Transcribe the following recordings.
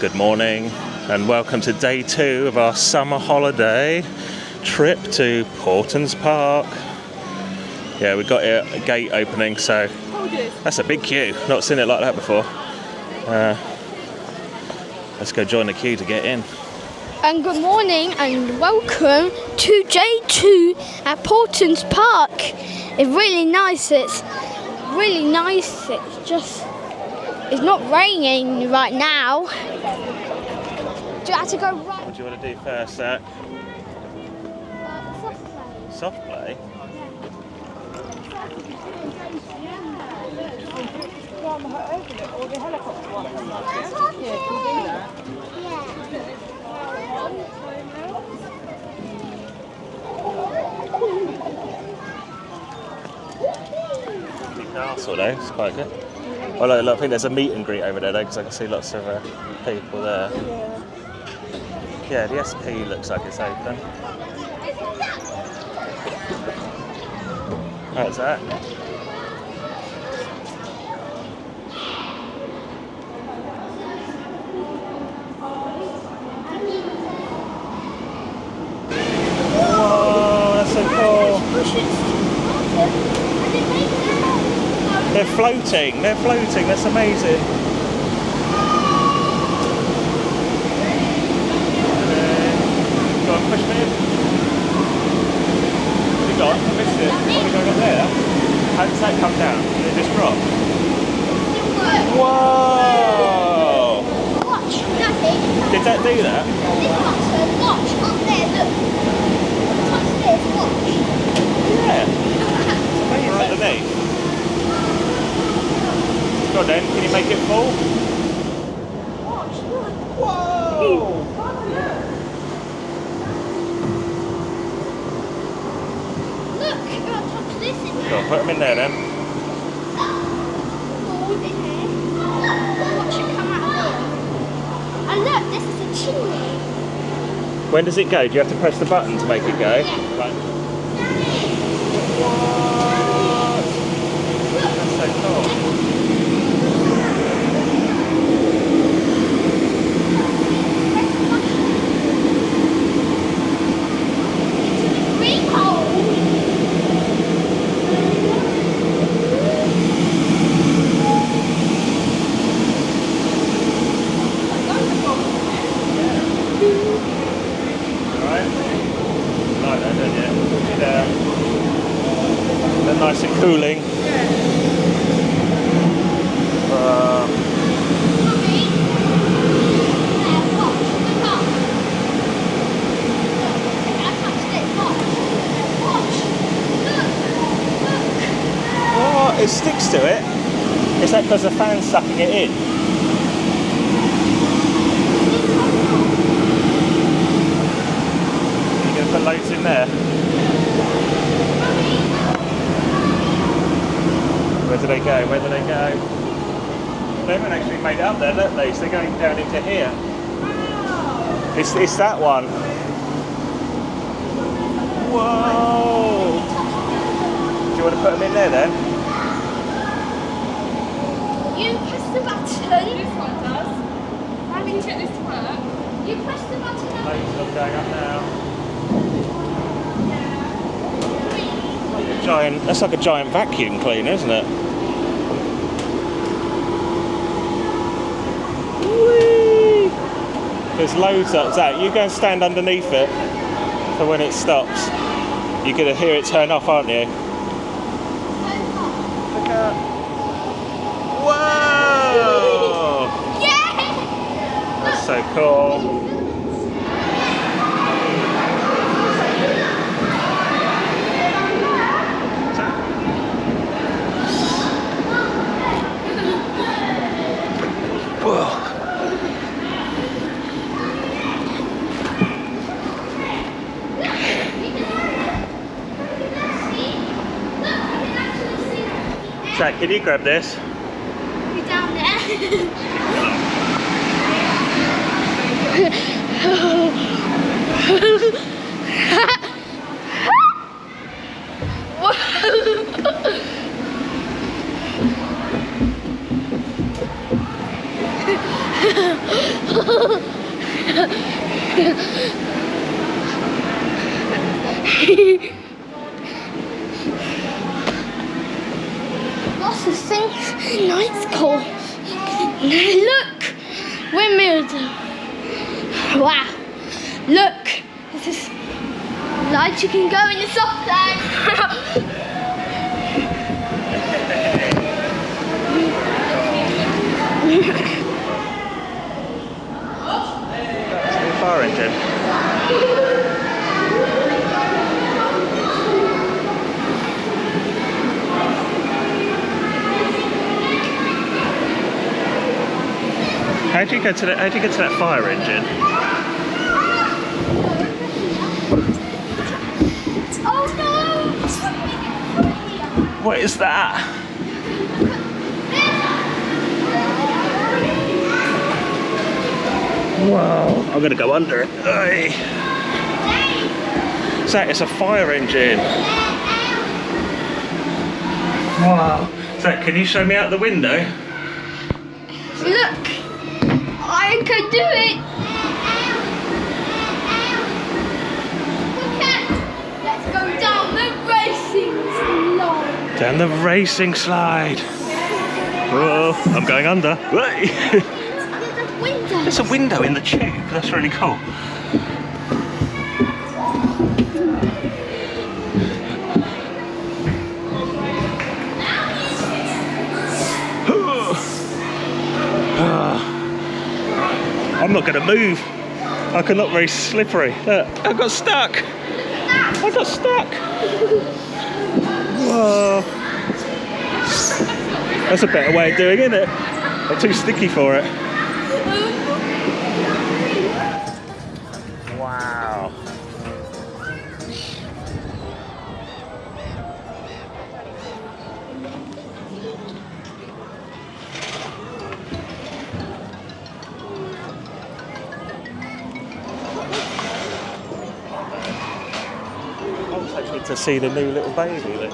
Good morning and welcome to day 2 of our summer holiday trip to Paultons Park. Yeah, we've got a gate opening, so that's a big queue. Not seen it like that before. Let's go join the queue to get in. And good morning and welcome to day 2 at Paultons Park. It's really nice. It's really nice. It's not raining right now. Do you have to go right? What do you want to do first, Zack? Soft play? Or the helicopter one. Yeah, can we do that? Big castle though, it's quite good. Well, look, I think there's a meet and greet over there though, because I can see lots of people there. Yeah, the SP looks like it's open. How's that? Whoa, that's so cool. They're floating, that's amazing. Go on, push me in. What have you got? I missed it. What have you got there? How does that come down? Did it just drop? Whoa! Watch, Daddy. Did that do that? Watch, up there, look. Touch this, watch. Yeah. It's amazing. Underneath. Go on then, can you make it full? Watch, look. Whoa! Look, you've got to touch this in Go there. on, put them in there then. Hold in there. Watch it come out here. And look, this is a chimney. When does it go? Do you have to press the button to make it go? Yeah. Right. What? That's so cool. They're nice and cooling. What? It sticks to it? Is that because the fan's sucking it in? You're going to put loads in there? Where do they go? Where do they go? They haven't actually made it up there, look they? So they're going down into here. It's that one. Whoa! Do you want to put them in there then? You press the button. This one does. How do you get this to work? You press the button. Loads of them going up now. That's like a giant vacuum cleaner, isn't it? Whee! There's loads of that. You go and stand underneath it for when it stops. You're going to hear it turn off, aren't you? Look out. Whoa! Yeah! That's so cool. Zack, can you grab this? You're down there. Lots of things. Nice call. Look, windmills. Wow. Look, this is light you can go in the soft play. Fire engine. How do you get to that fire engine? Oh no! What is that? Wow, I'm gonna go under it. Hey. Zack, it's a fire engine. Wow. Zack, can you show me out the window? Look, I can do it. Let's go down the racing slide. Down the racing slide. Whoa, I'm going under. Hey. There's a window in the tube. That's really cool. I'm not going to move. I cannot very slippery. Look, I got stuck. I got stuck. Whoa. That's a better way of doing it, isn't it? I'm too sticky for it. Wow. I'm taking to see the new little baby. Look.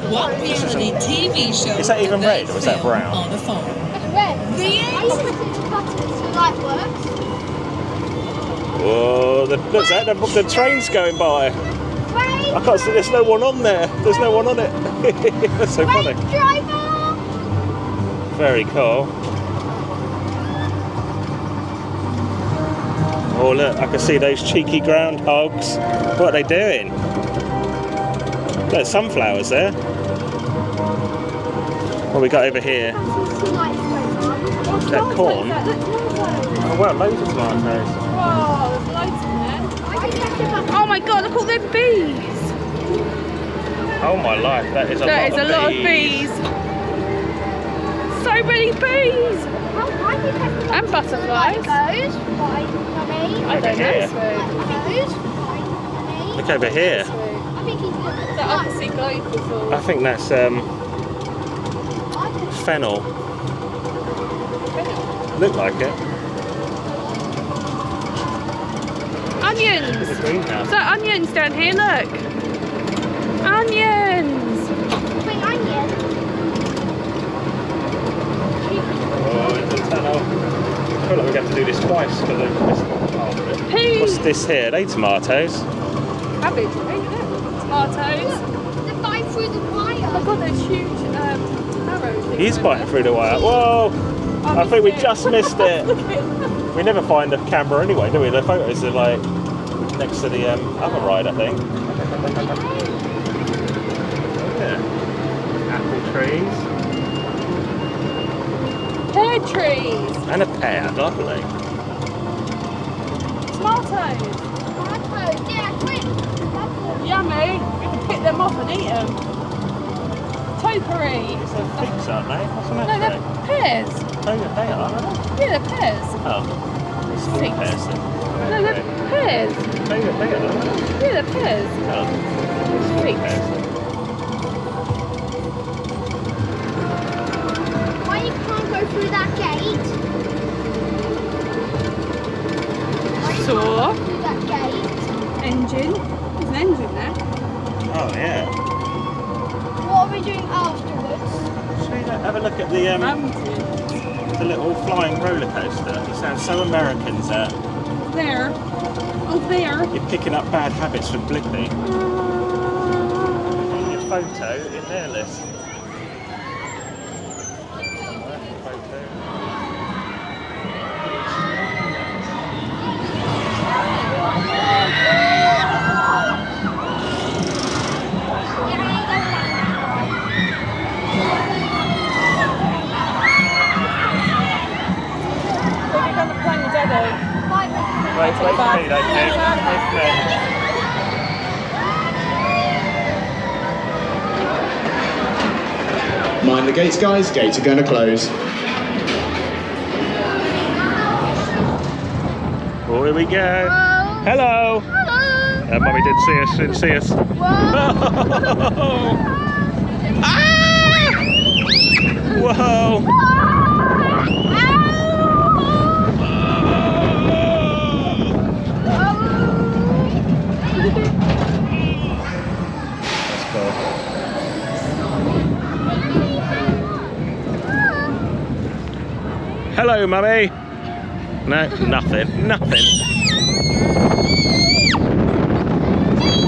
What reality TV show? Is that even red or is that brown? On the phone. Red. I used to put the buttons so light works. Whoa, look, Zack, the train's going by. I can't see, there's no one on there. There's no one on it. That's so funny. Driver. Very cool. Oh look, I can see those cheeky groundhogs. What are they doing? There's sunflowers there. What we got over here? Is that corn? Oh wow, loads of tomatoes. Oh, there's loads in there. Oh my god, look at all them bees. Oh my life, that is a lot of bees. That is a lot of bees. So many bees. And butterflies. I don't know. Look over here. I can see gopher. I think that's fennel. Look like it. Onions. It's a greenhouse. So onions down here, look. Onions. Oh, it's a tunnel. I feel like we have to do this twice because I've missed part of it. Peas. What's this here? Are they tomatoes? Cabbage, isn't it? Tomatoes. They're flying through the wire. Oh my god, there's huge arrows. He's biting through the wire. Whoa! I think we just missed it. We never find the camera anyway, do we? The photos are like next to the other ride, I think. Yeah. Apple trees. Pear trees. And a pear, lovely. Tomatoes. Yeah, quick. Yummy. We can pick them off and eat them. Topiary. These are figs, aren't they? What's on No, that they're tray? pears. Oh, yeah, they are, aren't they? Yeah, they're pears. Oh, they're small Figs. pears then. No, they're pears. Maybe they're bigger than that. Yeah, they're pears. Oh, Sweet. Why you can't go through that gate? Why you Saw. can't go through that gate? Engine. There's an engine there. Oh yeah. What are we doing afterwards? Have a look at the little flying roller coaster. You sound so American, Zack. There. Oh, there. You're picking up bad habits from Blippi. Your photo in there, Liz. Wait for me, Mind the gates, guys. Gates are going to close. Oh, here we go. Whoa. Hello. Hello. Mummy didn't see us. Whoa. Ah! Whoa. That's cool. Hello, Mummy. No, nothing. Nothing.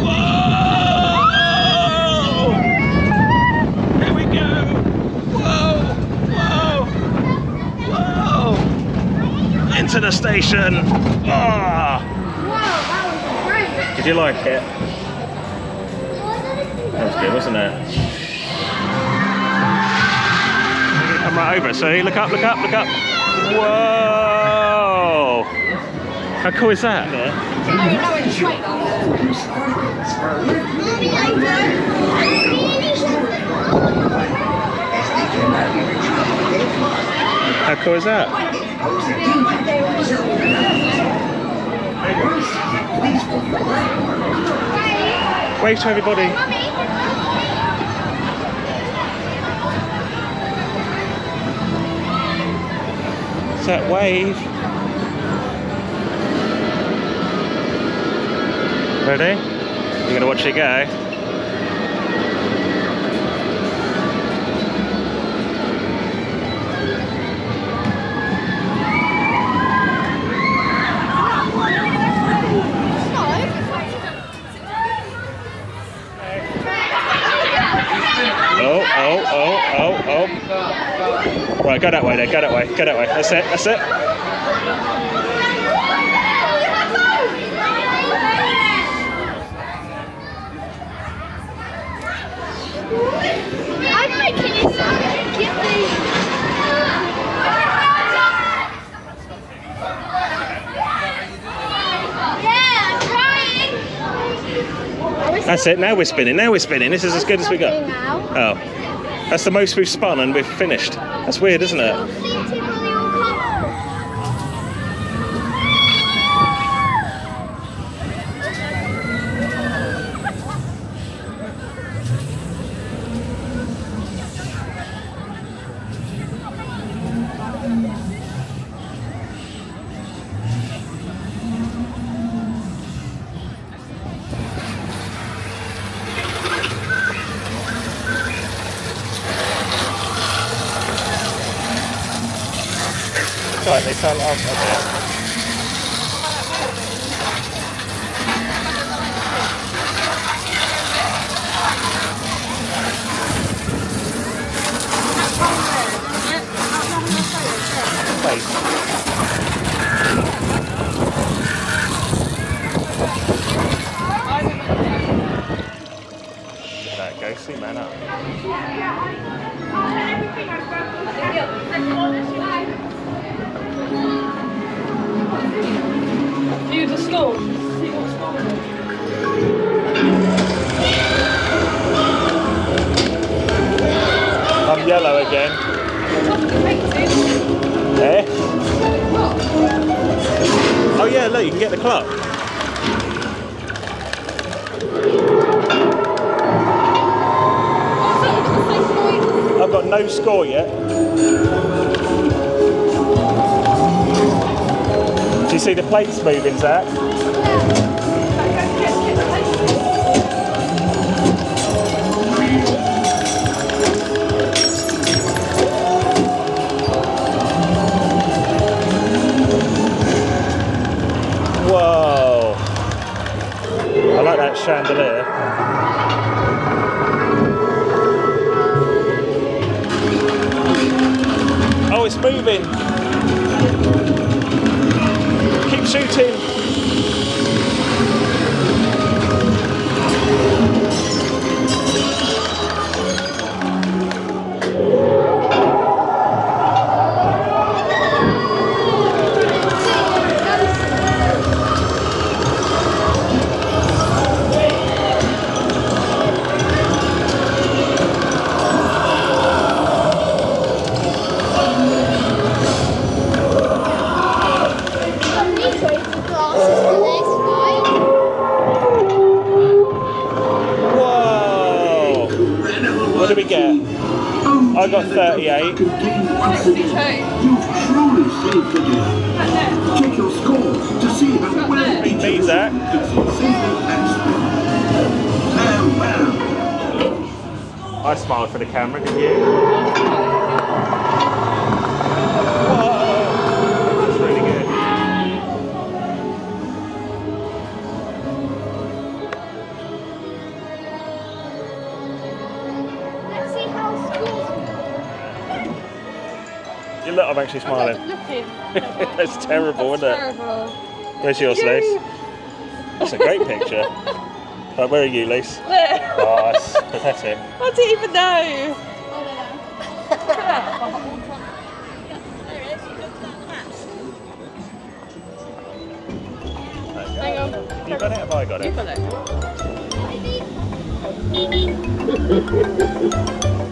Whoa! Here we go. Whoa! Whoa! Whoa! Into the station. Ah! Wow, that was great. Did you like it? That was good, wasn't it? Come right over. See, look up, look up, look up. Whoa! How cool is that? How cool is that? Wave to everybody. That wave. Ready? You're gonna watch it go. Oh. Right, go that way then, go that way, go that way. That's it, that's it. I'm making it sound ridiculous. Yeah, I'm trying. That's it, now we're spinning, This is as good as we got. Oh, that's the most we've spun and we've finished. That's weird, isn't it? Right, they turn off a bit. Wait. There it goes, see man up. View the school. See what school it is. I'm yellow again. Eh? Oh yeah, look, you can get the clock? I've got no score yet. Do you see the plates moving, Zack? Whoa! I like that chandelier. Oh, it's moving. Keep shooting. What did we get? I got 38. 62. Check your scores to see how well Beat me, Zack. I smiled for the camera, didn't you? Whoa! That's really good. Let's see how schools. You look, I'm actually smiling. Looking. That's terrible, isn't it? Terrible. Where's yours, Lise? That's a great picture. Right, where are you, Lise? Oh, that's pathetic. I didn't even know. Hang on. You got it? Have I got it? You got it.